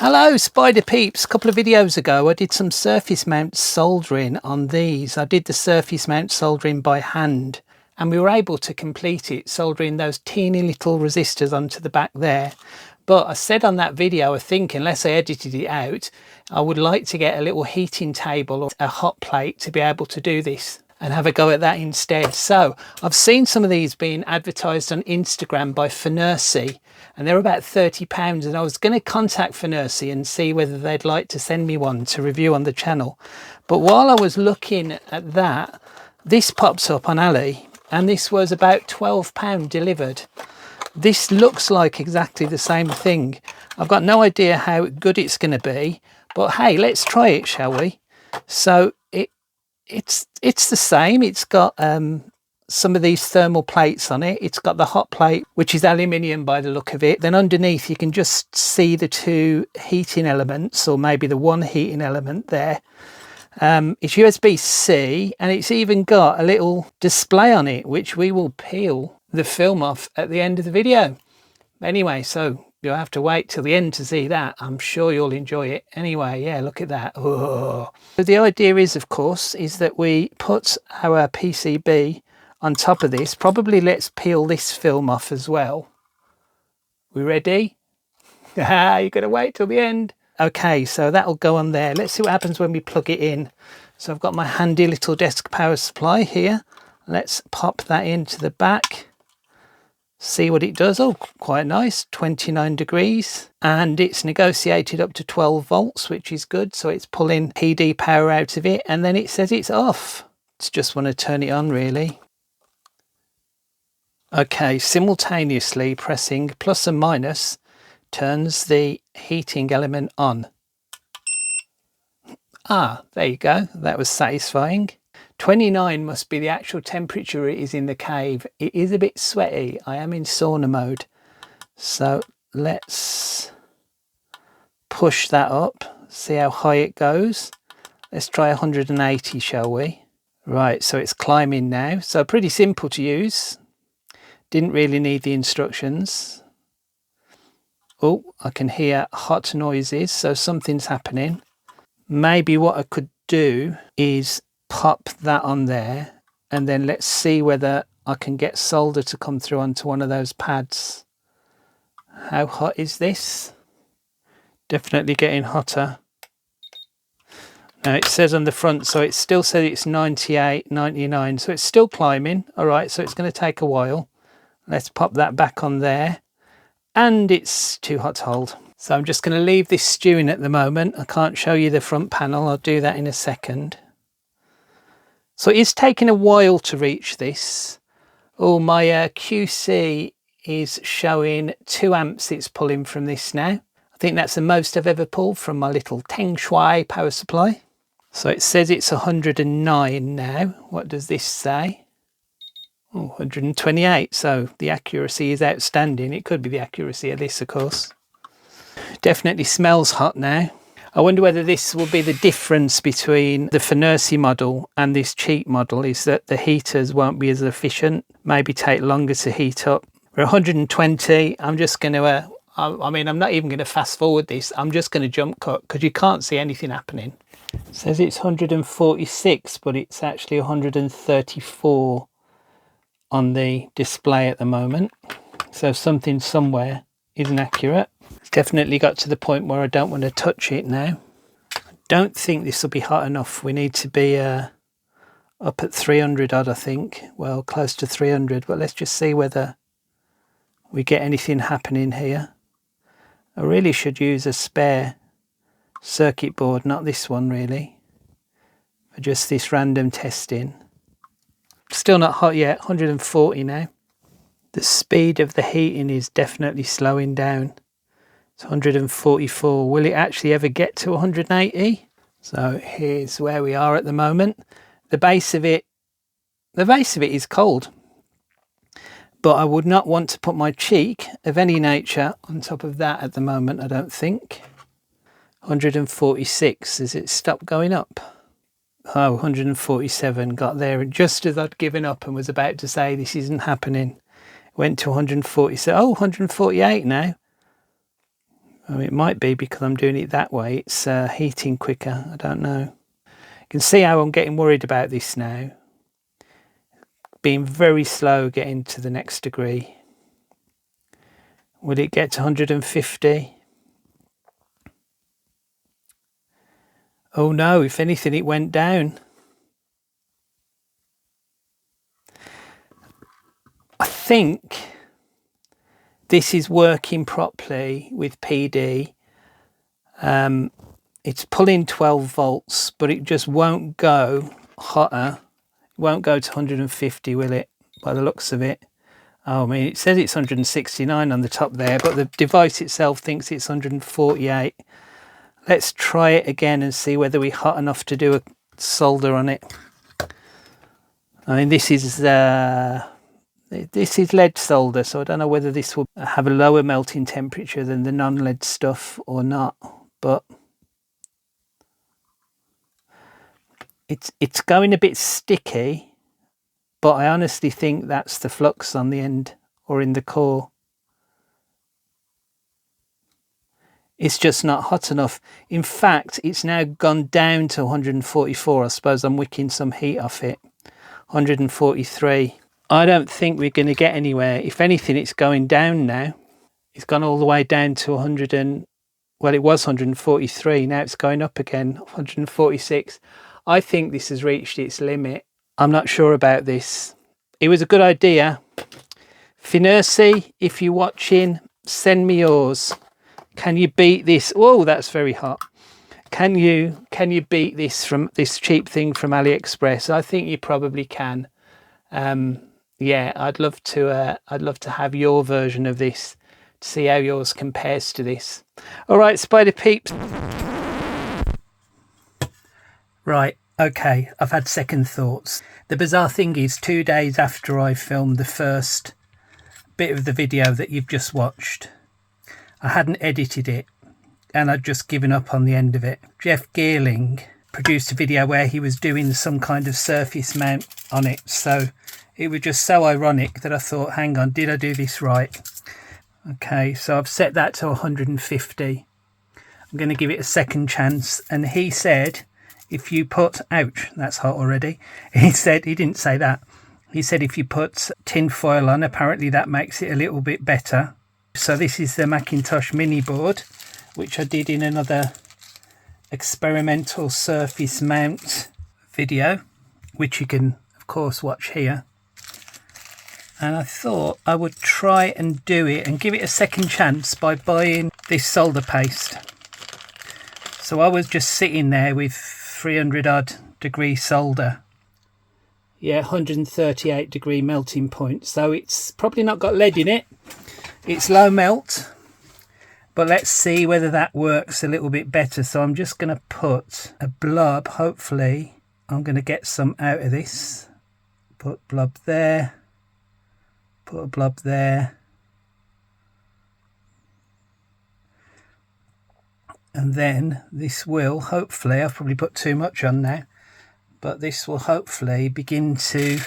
Hello Spider Peeps, a couple of videos ago I did some surface mount soldering on these. I did the surface mount soldering by hand and we were able to complete it soldering those teeny little resistors onto the back there. But I said on that video, I think unless I edited it out, I would like to get a little heating table or a hot plate to be able to do this and have a go at that instead. So I've seen some of these being advertised on Instagram by FNIRSI and they're about £30, and I was going to contact FNIRSI and see whether they'd like to send me one to review on the channel. But while I was looking at that, this pops up on Ali and this was about £12 delivered. This looks like exactly the same thing. I've got no idea how good it's going to be, but hey, let's try it, shall we? So it's the same. It's got some of these thermal plates on it. It's got the hot plate, which is aluminium by the look of it. Then underneath you can just see the two heating elements, or maybe the one heating element there. It's USB-C, and it's even got a little display on it, which we will peel the film off at the end of the video. Anyway, so you'll have to wait till the end to see that. I'm sure you'll enjoy it. Anyway, yeah, look at that. Oh. So the idea is, of course, is that we put our PCB on top of this. Probably let's peel this film off as well. We ready? You've got to wait till the end. Okay, so that'll go on there. Let's see what happens when we plug it in. So I've got my handy little desk power supply here. Let's pop that into the back. See what it does. Oh, quite nice, 29 degrees, and it's negotiated up to 12 volts, which is good. So it's pulling PD power out of it, and then it says it's off. It's just want to turn it on, really. Okay, simultaneously pressing plus and minus turns the heating element on. Ah, there you go. That was satisfying. 29 must be the actual temperature it is in the cave. It is a bit sweaty. I am in sauna mode. So let's push that up, see how high it goes. Let's try 180, shall we? Right, so it's climbing now. So pretty simple to use. Didn't really need the instructions. Oh, I can hear hot noises, so something's happening. Maybe what I could do is pop that on there, and then let's see whether I can get solder to come through onto one of those pads. How hot is this? Definitely getting hotter. Now it says on the front, so it still says it's 98, 99, so it's still climbing. All right, so it's going to take a while. Let's pop that back on there, and it's too hot to hold. So I'm just going to leave this stewing at the moment. I can't show you the front panel. I'll do that in a second. So it's taking a while to reach this. Oh, my QC is showing 2 amps it's pulling from this now. I think that's the most I've ever pulled from my little Teng Shui power supply. So it says it's 109 now. What does this say? Oh, 128. So the accuracy is outstanding. It could be the accuracy of this, of course. Definitely smells hot now. I wonder whether this will be the difference between the FNIRSI model and this cheap model, is that the heaters won't be as efficient, maybe take longer to heat up. We're 120. I'm just going to, I mean, I'm not even going to fast forward this. I'm just going to jump cut because you can't see anything happening. It says it's 146, but it's actually 134 on the display at the moment. So something somewhere isn't accurate. It's definitely got to the point where I don't want to touch it now. I don't think this will be hot enough. We need to be up at 300 odd, I think. Well, close to 300, but let's just see whether we get anything happening here. I really should use a spare circuit board, not this one really, for just this random testing. Still not hot yet, 140 now. The speed of the heating is definitely slowing down. It's 144. Will it actually ever get to 180? So here's where we are at the moment. The base of it is cold, but I would not want to put my cheek of any nature on top of that at the moment, I don't think. 146, has it stopped going up? Oh, 147, got there just as I'd given up and was about to say this isn't happening. Went to 147, oh, 148 now. Oh, it might be because I'm doing it that way. It's heating quicker. I don't know. You can see how I'm getting worried about this now. Being very slow getting to the next degree. Will it get to 150? Oh no, if anything, it went down. I think this is working properly with PD. It's pulling 12 volts, but it just won't go hotter. It won't go to 150, will it? By the looks of it. Oh, I mean, it says it's 169 on the top there, but the device itself thinks it's 148. Let's try it again and see whether we're hot enough to do a solder on it. I mean, this is lead solder, so I don't know whether this will have a lower melting temperature than the non-lead stuff or not, but it's going a bit sticky, but I honestly think that's the flux on the end or in the core. It's just not hot enough. In fact, it's now gone down to 144. I suppose I'm wicking some heat off it. 143. I don't think we're going to get anywhere. If anything, it's going down now. It's gone all the way down to 100 and, well, it was 143. Now it's going up again, 146. I think this has reached its limit. I'm not sure about this. It was a good idea. FNIRSI, if you're watching, send me yours. Can you beat this? Oh, that's very hot. Can you beat this from this cheap thing from AliExpress? I think you probably can. Yeah, I'd love to have your version of this to see how yours compares to this. All right, Spider peeps. Right, okay, I've had second thoughts. The bizarre thing is 2 days after I filmed the first bit of the video that you've just watched, I hadn't edited it and I'd just given up on the end of it. Jeff Geerling produced a video where he was doing some kind of surface mount on it, so it was just so ironic that I thought, hang on, did I do this right? Okay, so I've set that to 150. I'm going to give it a second chance, and he said if you put, ouch, that's hot already. He didn't say that. He said if you put tin foil on, apparently that makes it a little bit better. So this is the Macintosh mini board, which I did in another experimental surface mount video, which you can of course watch here. And I thought I would try and do it and give it a second chance by buying this solder paste. So I was just sitting there with 300 odd degree solder. Yeah, 138 degree melting point. So it's probably not got lead in it. It's low melt. But let's see whether that works a little bit better. So I'm just going to put a blob. Hopefully I'm going to get some out of this. Put blob there. Put a blob there. And then this will hopefully, I've probably put too much on now, but this will hopefully begin to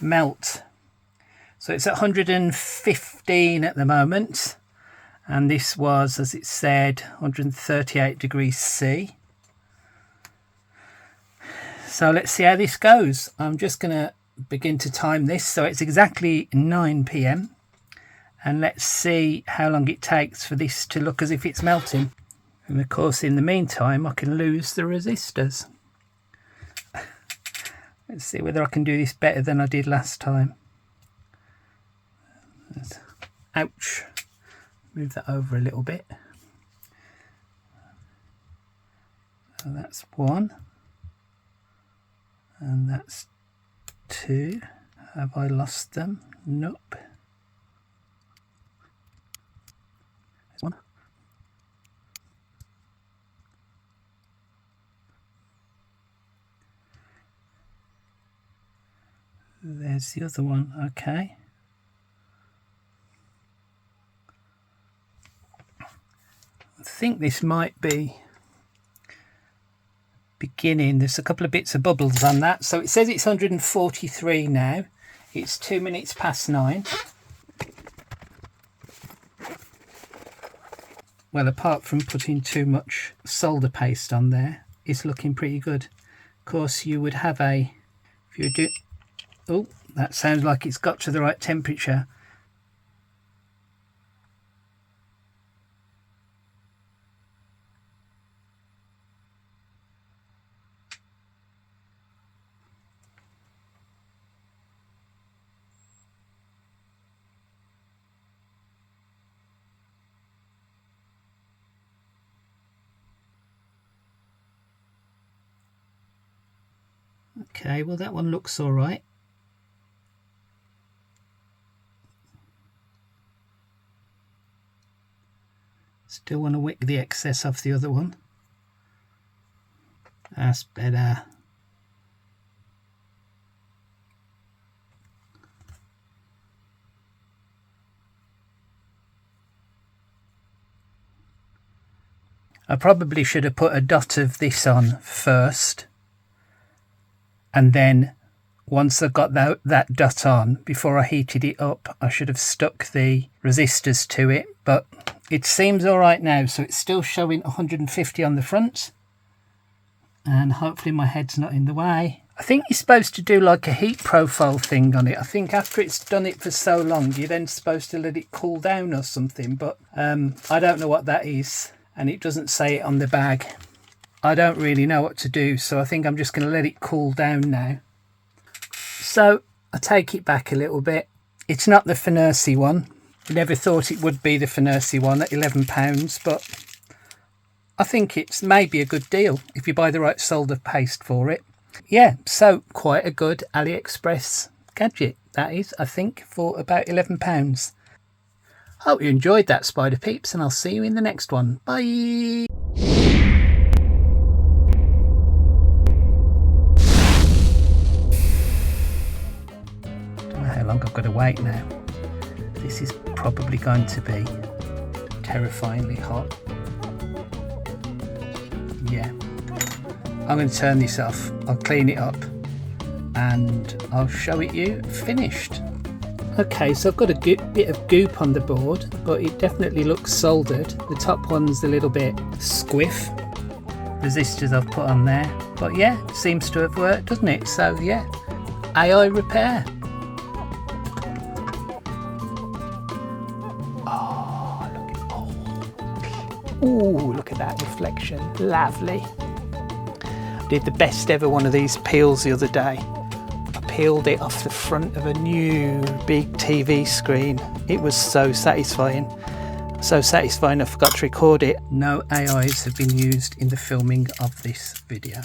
melt. So it's at 115 at the moment. And this was, as it said, 138 degrees C. So let's see how this goes. I'm just going to begin to time this. So it's exactly 9 PM. And let's see how long it takes for this to look as if it's melting. And of course, in the meantime, I can lose the resistors. Let's see whether I can do this better than I did last time. Ouch. Move that over a little bit. So that's 1. And that's 2. Have I lost them? Nope. There's 1. There's the other one. Okay. I think this might be beginning. There's a couple of bits of bubbles on that. So it says it's 143 now. It's 2 minutes past 9. well, apart from putting too much solder paste on there, it's looking pretty good. Of course, you would have a, if you do, oh, that sounds like it's got to the right temperature. Okay, well that one looks all right. Still want to wick the excess off the other one. That's better. I probably should have put a dot of this on first, and then once I got that dot on, before I heated it up, I should have stuck the resistors to it, but it seems all right now. So it's still showing 150 on the front, and hopefully my head's not in the way. I think you're supposed to do like a heat profile thing on it. I think after it's done it for so long, you're then supposed to let it cool down or something, but I don't know what that is, and it doesn't say it on the bag. I don't really know what to do, so I think I'm just going to let it cool down now. So I take it back a little bit. It's not the FNIRSI one. I never thought it would be the FNIRSI one at £11, but I think it's maybe a good deal if you buy the right solder paste for it. Yeah, so quite a good AliExpress gadget, that is, I think, for about £11. Hope you enjoyed that, Spider Peeps, and I'll see you in the next one. Bye! How long I've got to wait now. This is probably going to be terrifyingly hot. Yeah, I'm going to turn this off. I'll clean it up and I'll show it you finished. Okay, so I've got a bit of goop on the board, but it definitely looks soldered. The top one's a little bit squiff. Resistors I've put on there, but yeah, it seems to have worked, doesn't it? So yeah, AI repair. Ooh, look at that reflection, lovely. I did the best ever one of these peels the other day. I peeled it off the front of a new big TV screen. It was so satisfying. So satisfying I forgot to record it. No AIs have been used in the filming of this video.